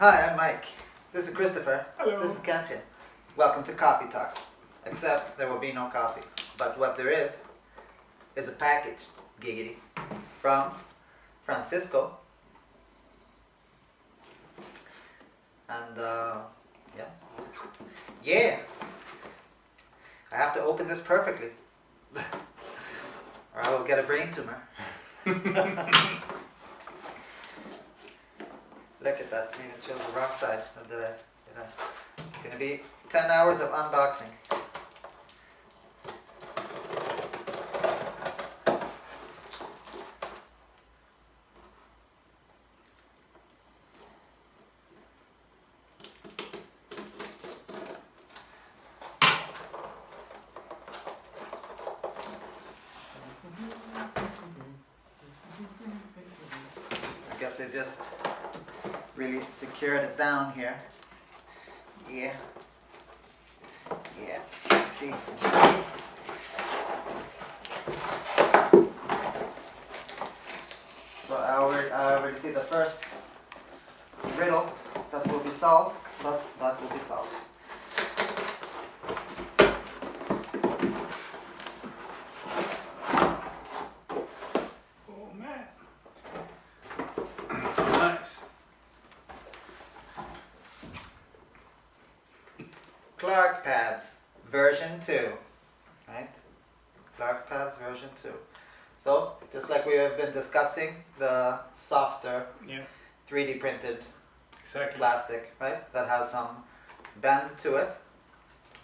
Hi, I'm Mike. This is Christopher. Hello. This is Kenshin. Welcome to Coffee Talks. Except there will be no coffee. But what there is a package, giggity, from Francisco. And yeah. I have to open this perfectly. Or I will get a brain tumor. Look at that, maybe it shows the wrong side. Or did I? It's gonna be 10 hours of unboxing. I guess they just really secured it down here. Yeah. See. So I already see the first riddle that will be solved, but that will be solved. Oh man. Nice. Clark pads version 2, right? Clark pads version 2. So just like we have been discussing, the softer Yeah, 3D printed exactly. plastic, right? That has some bend to it.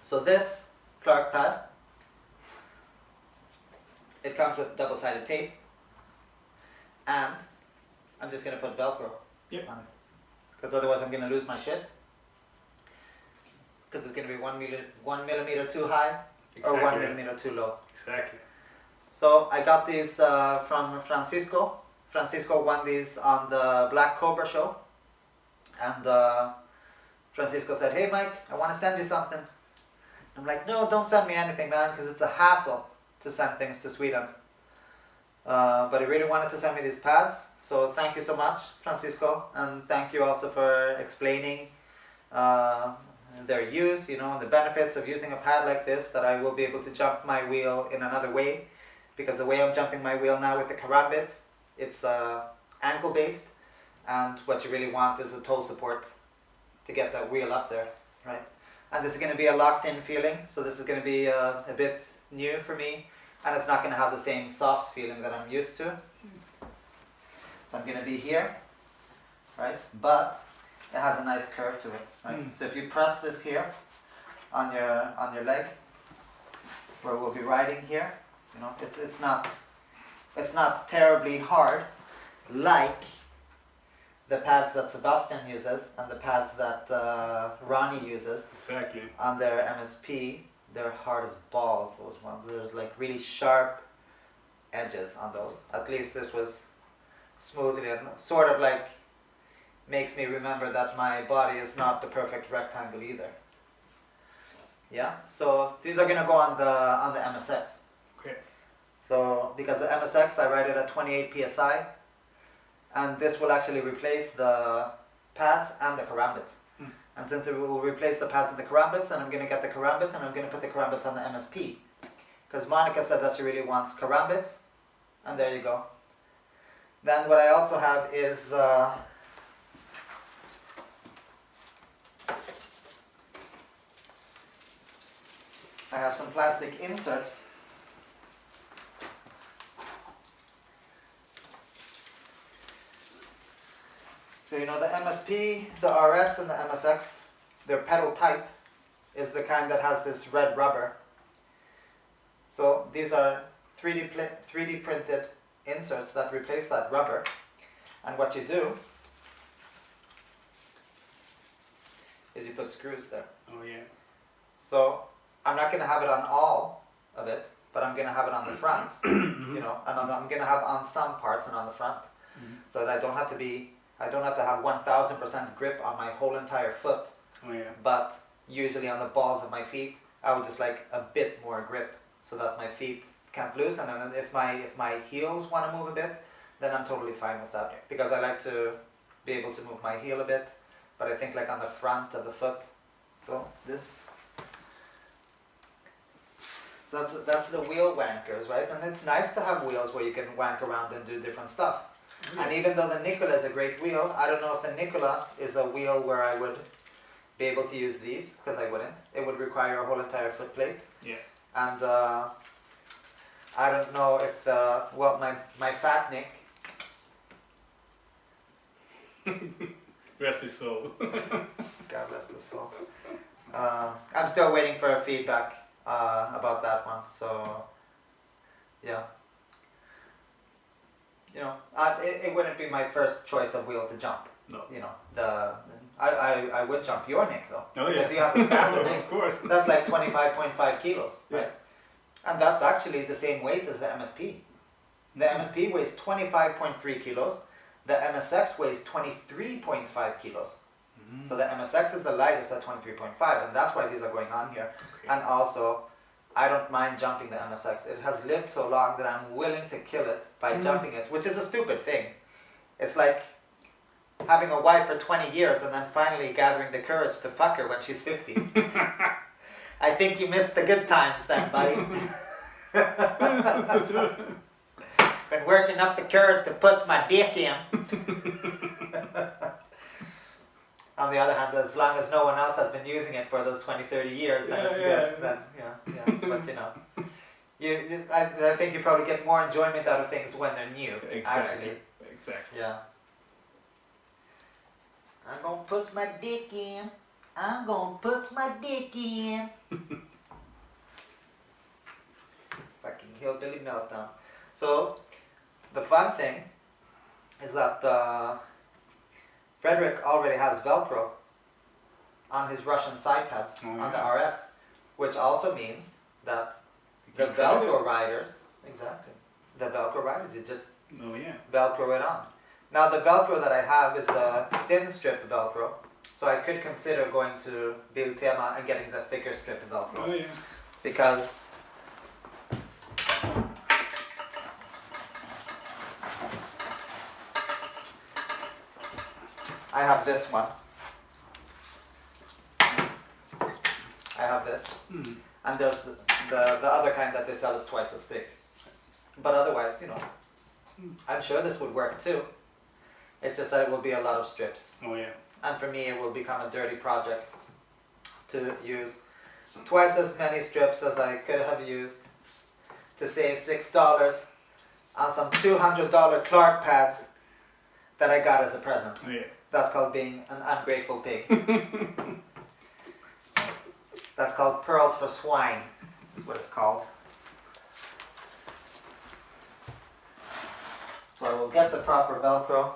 So this Clark pad, it comes with double-sided tape, and I'm just gonna put Velcro Yep. on it, because otherwise I'm gonna lose my shit. Because it's gonna be 1 millimeter too high or 1 Exactly. millimeter too low. Exactly. So I got these from Francisco. Francisco won these on the Black Cobra show, and Francisco said, "Hey Mike, I want to send you something." I'm like, "No, don't send me anything, man, because it's a hassle to send things to Sweden." But he really wanted to send me these pads, so thank you so much, Francisco, and thank you also for explaining their use, and the benefits of using a pad like this, that I will be able to jump my wheel in another way, because the way I'm jumping my wheel now with the karambits, it's ankle based, and what you really want is the toe support to get that wheel up there, right? And this is going to be a locked in feeling, so this is going to be a bit new for me, and it's not going to have the same soft feeling that I'm used to. So I'm going to be here, right? But it has a nice curve to it, right? So if you press this here on your leg, where we'll be riding here, it's not terribly hard, like the pads that Sebastian uses and the pads that Ronnie uses Exactly. on their MSP. They're hard as balls, those ones. There's like really sharp edges on those. At least this was smooth and sort of like makes me remember that my body is not the perfect rectangle either. Yeah, so these are gonna go on the MSX. Okay. So because the MSX, I ride it at 28 psi, and this will actually replace the pads and the karambits. And since it will replace the pads and the karambits, then I'm gonna get the karambits, and I'm gonna put the karambits on the MSP. Because Monica said that she really wants karambits, and there you go. Then what I also have is I have some plastic inserts. So the MSP, the RS, and the MSX, their pedal type is the kind that has this red rubber. So these are 3D printed inserts that replace that rubber. And what you do is you put screws there. Oh yeah. So I'm not going to have it on all of it, but I'm going to have it on the front, and I'm going to have on some parts and on the front, so that I don't have to have 1000% grip on my whole entire foot. Oh yeah. But usually on the balls of my feet, I would just like a bit more grip, so that my feet can't loosen. And then if my heels want to move a bit, then I'm totally fine with that, because I like to be able to move my heel a bit but I think like on the front of the foot. So this. So that's the wheel wankers, right? And it's nice to have wheels where you can wank around and do different stuff. And even though the Nicola is a great wheel, I don't know if the Nicola is a wheel where I would be able to use these, because I wouldn't. It would require a whole entire foot plate. Yeah. And I don't know if the, well, my fat Nick, Rest his soul. God rest his soul. I'm still waiting for a feedback about that one. So, yeah. You know, it wouldn't be my first choice of wheel to jump. No. You know, I would jump your Nick though. Oh, because yeah. you have the standard Nick. Of course. That's like 25.5 kilos, right? Yeah. And that's actually the same weight as the MSP. The MSP weighs 25.3 kilos. The MSX weighs 23.5 kilos. So the MSX is the lightest at 23.5, and that's why these are going on here. Okay. And also, I don't mind jumping the MSX. It has lived so long that I'm willing to kill it by jumping it, which is a stupid thing. It's like having a wife for 20 years and then finally gathering the courage to fuck her when she's 50. I think you missed the good times then, buddy. Been working up the courage to put my dick in. On the other hand, as long as no one else has been using it for those 20, 30 years, then it's good. Then, yeah. But you know, I think you probably get more enjoyment out of things when they're new. Exactly. Actually. Exactly. Yeah. I'm gonna put my dick in. I'm gonna put my dick in. Fucking hillbilly meltdown. So, the fun thing is that Frederick already has Velcro on his Russian side pads on the RS, which also means that the Velcro riders, the Velcro riders, you just Velcro it on. Now the Velcro that I have is a thin strip Velcro, so I could consider going to Biltema and getting the thicker strip Velcro. Oh yeah. Because I have this one. I have this. And there's the other kind that they sell is twice as thick. But otherwise, you know, I'm sure this would work too. It's just that it will be a lot of strips. Oh yeah. And for me, it will become a dirty project to use twice as many strips as I could have used to save $6 on some $200 Clark pads that I got as a present. Oh yeah. That's called being an ungrateful pig. That's called pearls for swine. That's what it's called. So I will get the proper Velcro.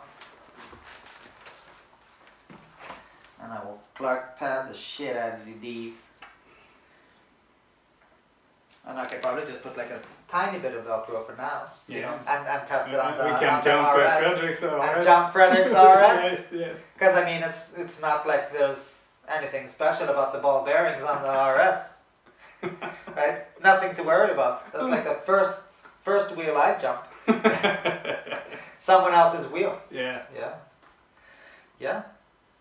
And I will Clark pad the shit out of these. And I could probably just put like a tiny bit of Velcro for now. Yeah. You know, and test it on the We can on the jump RS. Frederick's RS. And jump Frederick's RS. Yes, yes. Because I mean, it's not like there's anything special about the ball bearings on the RS, right? Nothing to worry about. That's like the first wheel I jump. Someone else's wheel. Yeah. Yeah. Yeah.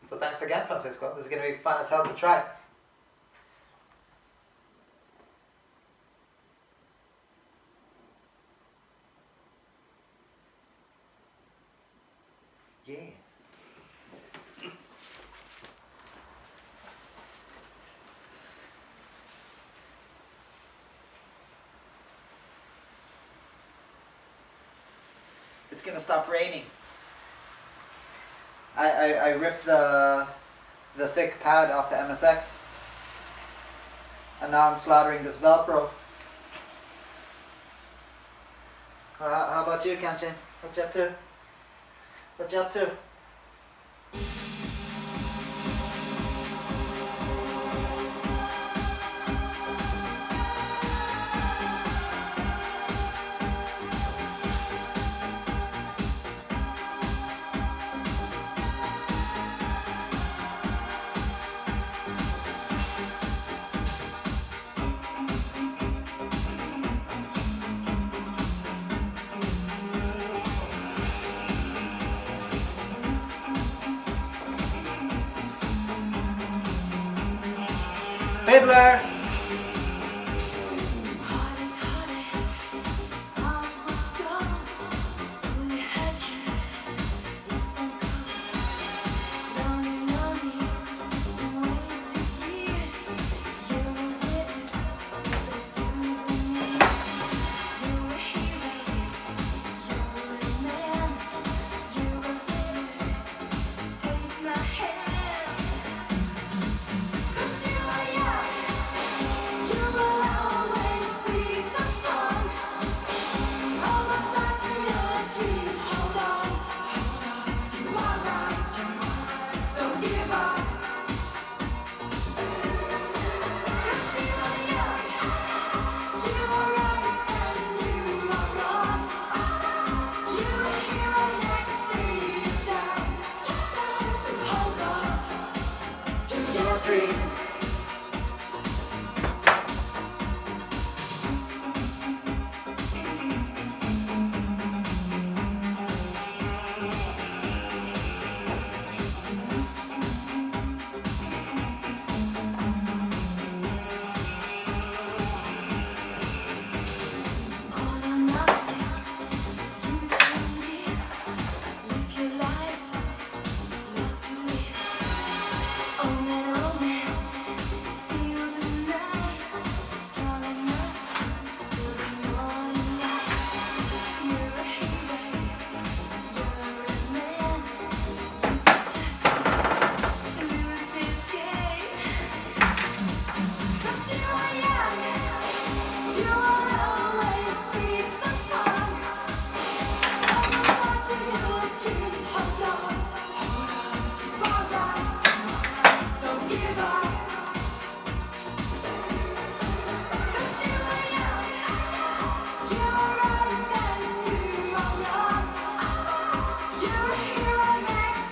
So thanks again, Francisco. This is gonna be fun as hell to try. Yeah. It's gonna stop raining. I ripped the thick pad off the MSX, and now I'm slaughtering this Velcro. How about you, Kenshin? What you up to? What you up to? fiddler.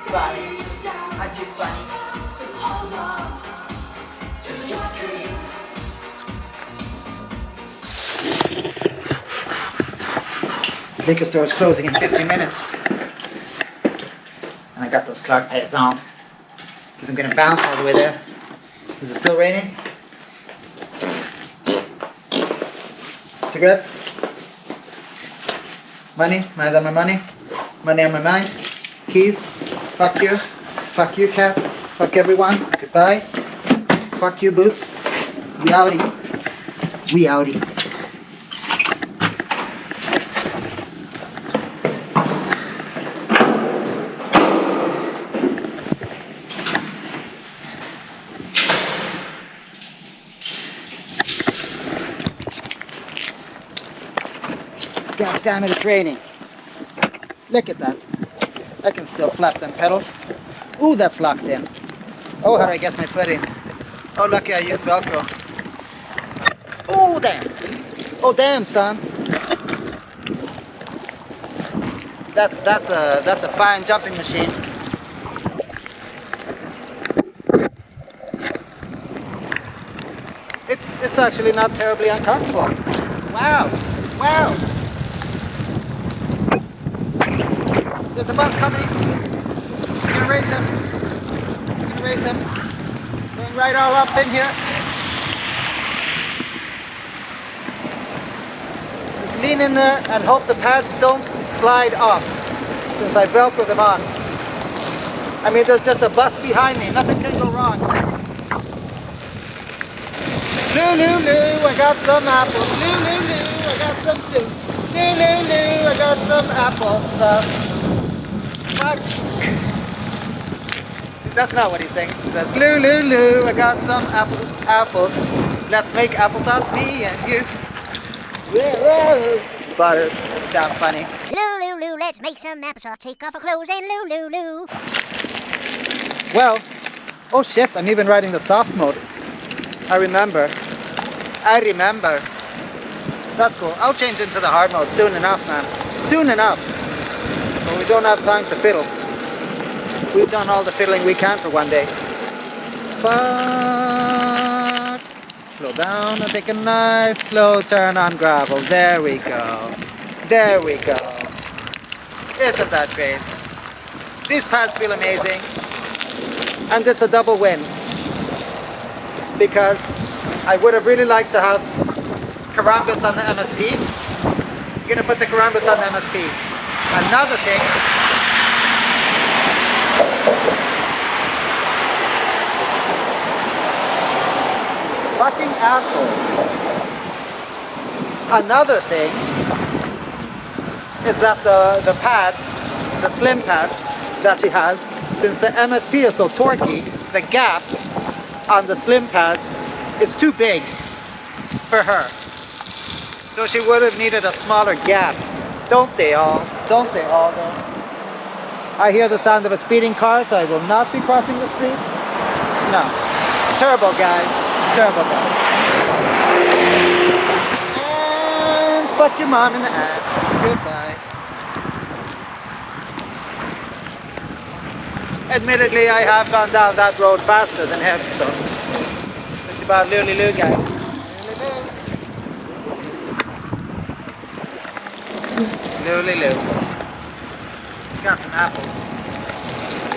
Funny, aren't you funny? Hold on to your dreams. The liquor store is closing in 15 minutes. And I got those Clark pads on. Because I'm going to bounce all the way there. Is it still raining? Cigarettes? Money? Mind on my money? Money on my mind? Keys? Fuck you. Fuck you, cat. Fuck everyone. Goodbye. Fuck you, boots. We outie. We outie. God damn it, it's raining. Look at that. I can still flap them pedals. Ooh, that's locked in. Oh, how do I get my foot in? Oh, lucky I used velcro. Oh, damn. Oh, damn, son. That's a fine jumping machine. It's actually not terribly uncomfortable. Wow. Wow. There's a bus coming. I'm gonna race him. I'm gonna race him. Going right all up in here. Just lean in there and hope the pads don't slide off since I velcro them on. I mean, there's just a bus behind me. Nothing can go wrong. Loo, loo, loo, I got some apples. Loo, loo, loo, I got some too. Loo, loo, loo, I got some applesauce. What? That's not what he sings. He says, loo, loo, loo, I got some apples. Let's make applesauce, me and you. Whoa. Butters. It's damn funny. Loo, loo, loo, let's make some applesauce. Take off our clothes and loo, loo, loo. Well, oh shit, I'm even riding the soft mode. I remember. That's cool. I'll change into the hard mode soon enough, man. Soon enough. But we don't have time to fiddle. We've done all the fiddling we can for one day. Fuck. Slow down and take a nice slow turn on gravel. There we go. There we go. Isn't that great? These pads feel amazing. And it's a double win. Because I would have really liked to have karambits on the MSP. You're gonna put the karambits on the MSP. Another thing, fucking asshole. Another thing is that the pads, the slim pads that she has, since the MSP is so torquey, the gap on the slim pads is too big for her. So she would have needed a smaller gap. Don't they all? Don't they all though? I hear the sound of a speeding car, so I will not be crossing the street. No. Turbo guy. Turbo guy. And fuck your mom in the ass. Goodbye. Admittedly, I have gone down that road faster than him, so it's about Lulu guy. Lulu. Got some apples.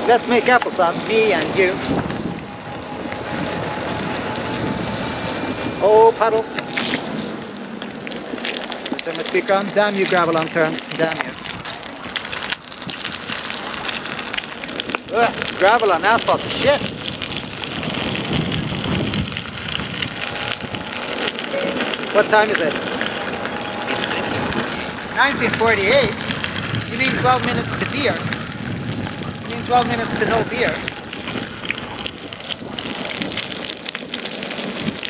Let's make applesauce, me and you. Oh, puddle. Turn my speaker on. Damn you, gravel on turns. Damn you. Ugh, gravel on asphalt is shit. What time is it? 1948? You mean 12 minutes to beer? You mean 12 minutes to no beer?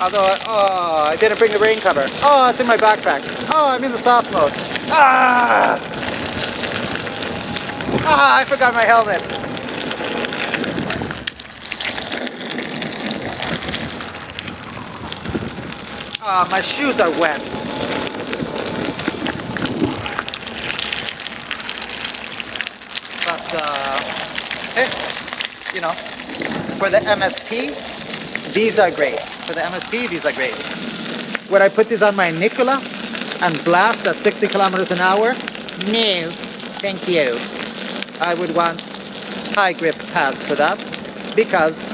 Although, oh, I didn't bring the rain cover. Oh, it's in my backpack. Oh, I'm in the soft mode. Ah! Ah, I forgot my helmet. Ah, my shoes are wet. But, hey, you know, for the MSP, these are great. For the MSP, these are great. Would I put these on my Nikola and blast at 60 kilometers an hour? No, thank you. I would want high grip pads for that because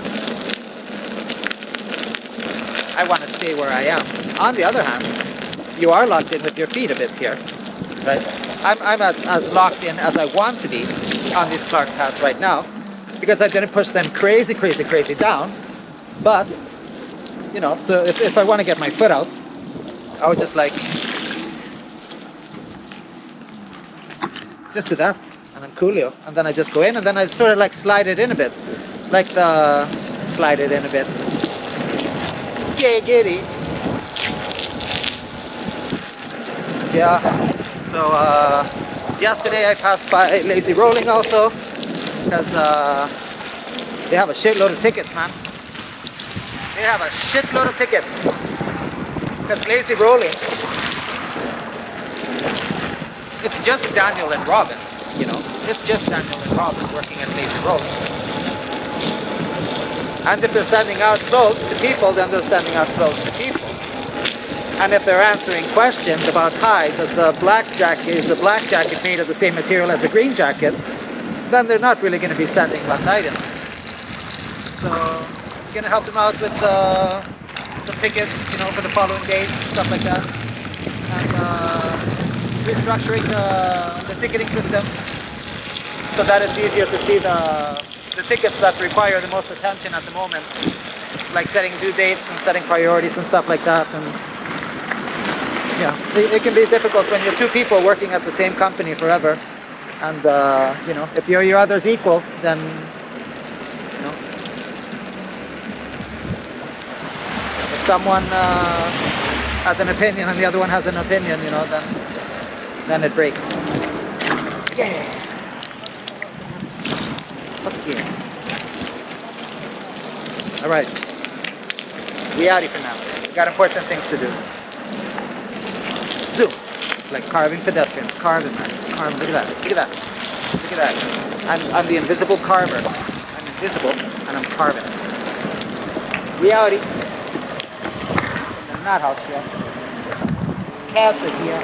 I want to stay where I am. On the other hand, you are locked in with your feet a bit here, right? I'm as locked in as I want to be on these Clark pads right now because I didn't push them crazy down. But, you know, so if I want to get my foot out, I would just like, just do that, and then coolio, and then I just go in, and then I sort of like slide it in a bit, like the, slide it in a bit. Yeah, giddy. Yeah, so yesterday I passed by Lazy Rolling also, because they have a shitload of tickets, man. They have a shitload of tickets. Because Lazy Rolling, it's just Daniel and Robin, you know. It's just Daniel and Robin working at Lazy Rolling. And if they're sending out clothes to people, then they're sending out clothes to people. And if they're answering questions about, hi, is the black jacket made of the same material as the green jacket, then they're not really going to be sending much items. So, I'm going to help them out with some tickets, you know, for the following days, stuff like that. And restructuring the ticketing system so that it's easier to see the tickets that require the most attention at the moment. Like setting due dates and setting priorities and stuff like that. And yeah, it can be difficult when you're two people working at the same company forever. And, you know, if you're your other's equal, then, you know, if someone has an opinion and the other one has an opinion, you know, then it breaks. Yeah! Fuck yeah. Alright. We outie for now. We got important things to do. Zoom. Like carving pedestrians. Carving, man. Carving. Look at that. Look at that. Look at that. I'm the invisible carver. I'm invisible and I'm carving. We outie. In the madhouse here. Cats are here.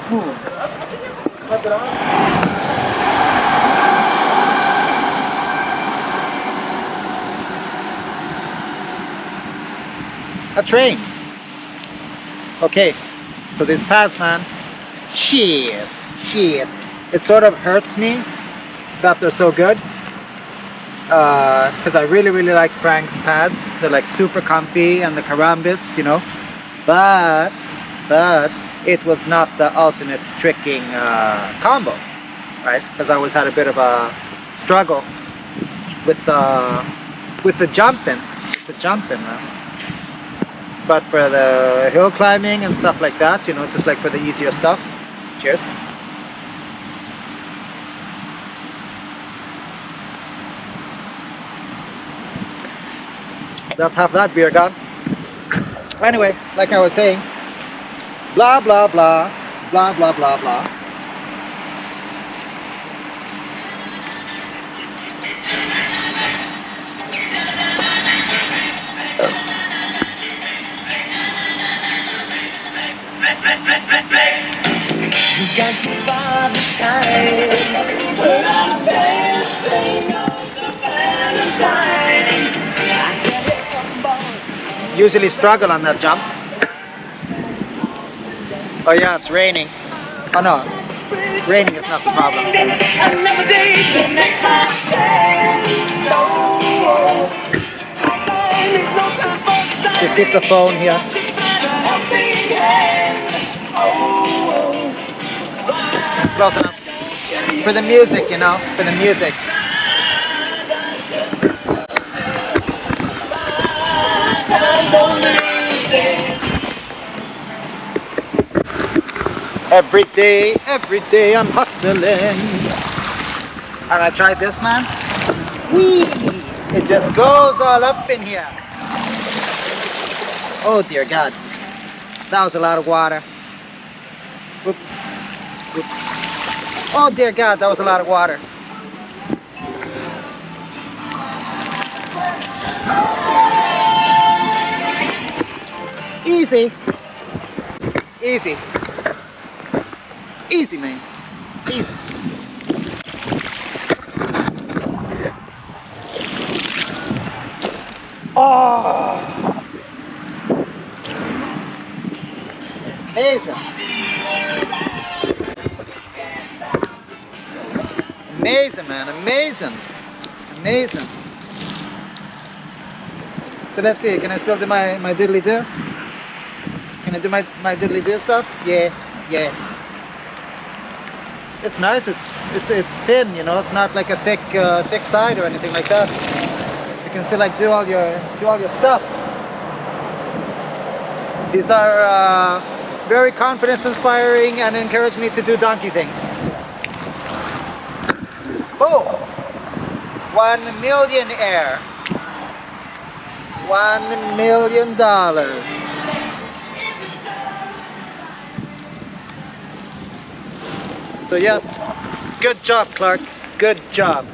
Smooth. a train. Okay, so these pads, man, shit. It sort of hurts me that they're so good. Because I really like Frank's pads. They're like super comfy, and the karambits, you know. But it was not the ultimate tricking combo, right? Because I always had a bit of a struggle with the jumping, man. But for the hill climbing and stuff like that, you know, just like for the easier stuff. Cheers. That's half that beer gone. Anyway, like I was saying, blah blah blah, blah blah blah blah. You got to buy this time, but I'm dancing on the Valentine. I tell you somebody. Usually struggle on that jump. Oh yeah, it's raining. Oh no, raining is not the problem. Another day to make my stand. Oh, there's no time for the Just keep the phone here. Close enough. For the music, you know, for the music. Every day I'm hustling. And I tried this, man. Whee! It just goes all up in here. Oh dear God. That was a lot of water. Whoops. Oh dear God, that was a lot of water. Easy, man, easy. Oh, amazing. Amazing, man, amazing. So let's see, can I still do my diddly do? Can I do my diddly do stuff? Yeah. It's nice, it's thin, you know, it's not like a thick side or anything like that. You can still like do all your stuff. These are very confidence inspiring and encourage me to do donkey things. Boom! 1 millionaire. $1 million. So yes, good job, Clark. Good job.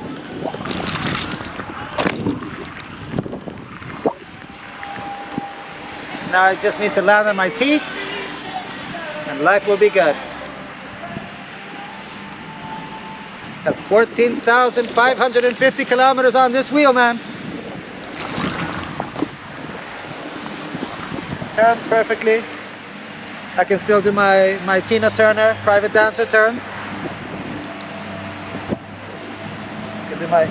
Now I just need to land on my teeth, and life will be good. That's 14,550 kilometers on this wheel, man. Turns perfectly. I can still do my Tina Turner private dancer turns. I can do my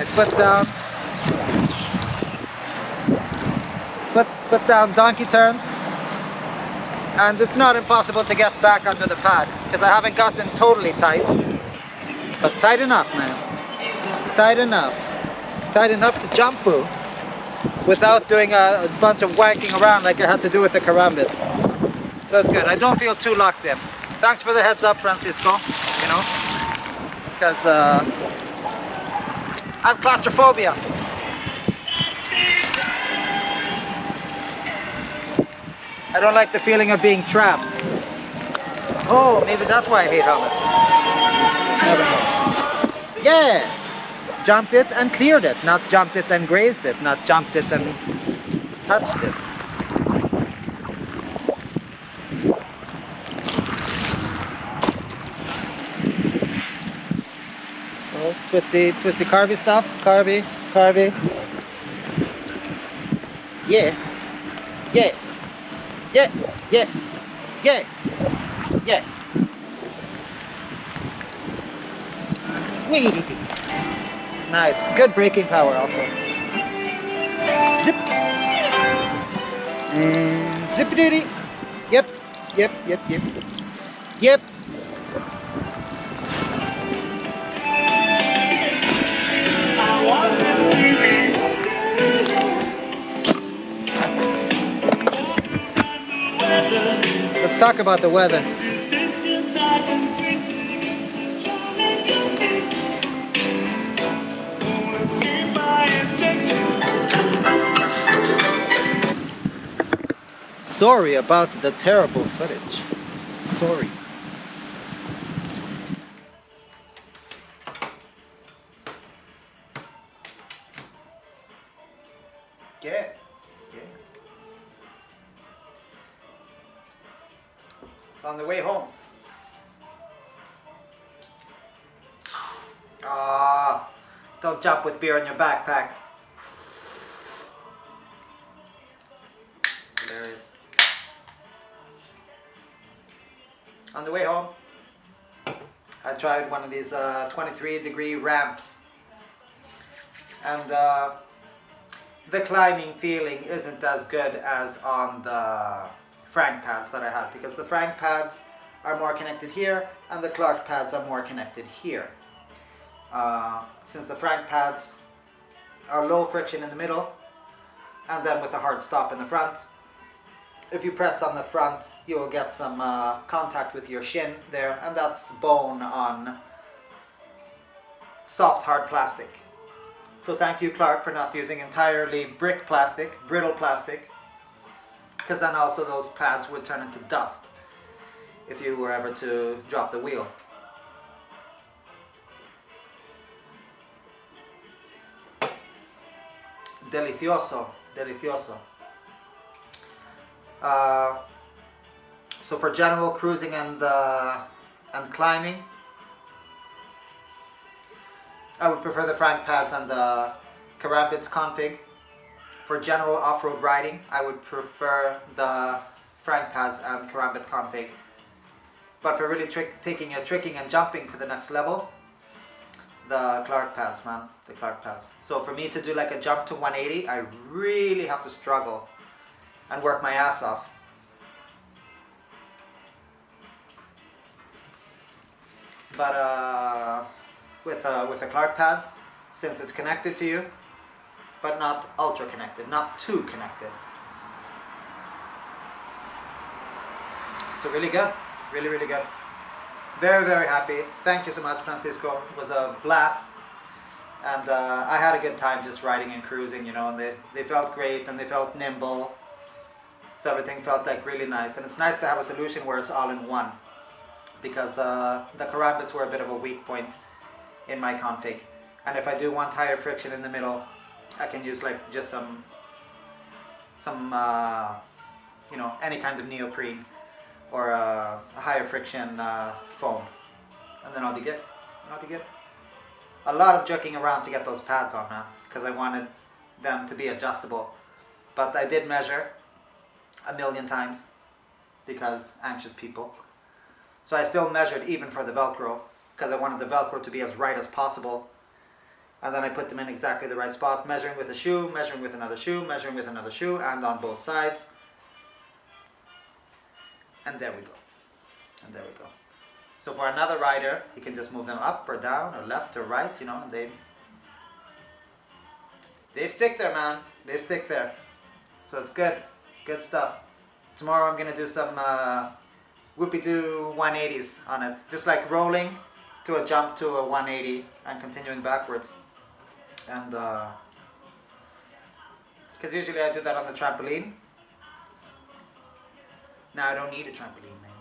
foot down. Foot down donkey turns. And it's not impossible to get back under the pad, because I haven't gotten totally tight. But tight enough, man. Tight enough. Tight enough to jump through without doing a bunch of wanking around like I had to do with the karambits. So it's good. I don't feel too locked in. Thanks for the heads up, Francisco. You know, because I have claustrophobia. I don't like the feeling of being trapped. Oh, maybe that's why I hate helmets. Never know. Yeah! Jumped it and cleared it. Not jumped it and grazed it. Not jumped it and touched it. Oh, twisty carvy stuff. Carvy. Yeah. Yeah. Yeah. Yeah. Yeah. Yeah. Whee! Nice. Good braking power also. Zip. And zip-a-doody. Yep. Yep. Yep. Yep. Yep. I wanted to be Let's talk about the weather. Sorry about the terrible footage. Sorry. Yeah. Yeah. So on the way home. Don't jump with beer in your backpack. Hilarious. On the way home, I tried one of these 23-degree ramps, and the climbing feeling isn't as good as on the Frank pads that I had, because the Frank pads are more connected here and the Clark pads are more connected here. Since the Frank pads are low friction in the middle and then with a hard stop in the front, if you press on the front you will get some contact with your shin there, and that's bone on soft hard plastic. So thank you, Clark, for not using entirely brick plastic, brittle plastic, because then also those pads would turn into dust if you were ever to drop the wheel. Delicioso, delicioso. So for general cruising and climbing, I would prefer the Frank pads and the Karambits config. For general off-road riding, I would prefer the Frank pads and Karambit config. But for really taking a tricking and jumping to the next level, the Clark pads, man, the Clark pads. So for me to do like a jump to 180, I really have to struggle and work my ass off. But with the Clark pads, since it's connected to you, but not ultra connected, not too connected. So really good, really, really good. Very, very happy. Thank you so much, Francisco. It was a blast. And I had a good time just riding and cruising, you know, and they felt great and they felt nimble. So everything felt like really nice. And it's nice to have a solution where it's all in one, because the Karambits were a bit of a weak point in my config. And if I do want higher friction in the middle, I can use like just some you know, any kind of neoprene or a higher friction foam, and then I'll be good. I'll be good. A lot of joking around to get those pads on, man, because I wanted them to be adjustable. But I did measure 1,000,000 times, because anxious people. So I still measured even for the Velcro, because I wanted the Velcro to be as right as possible. And then I put them in exactly the right spot, measuring with a shoe, measuring with another shoe, measuring with another shoe, and on both sides. And there we go. And there we go. So for another rider, you can just move them up or down or left or right, you know, and they stick there, man. They stick there. So it's good. Good stuff. Tomorrow I'm going to do some whoopie-doo 180s on it. Just like rolling to a jump to a 180 and continuing backwards. And because usually I do that on the trampoline. Now I don't need a trampoline, man.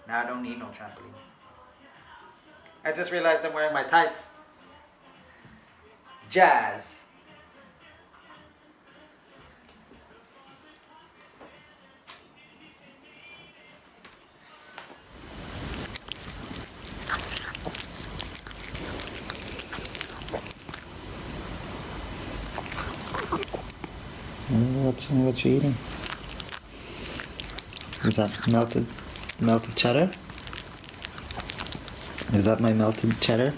Now I don't need no trampoline. I just realized I'm wearing my tights. Jazz. What you eating? Is that melted cheddar? Is that my melted cheddar?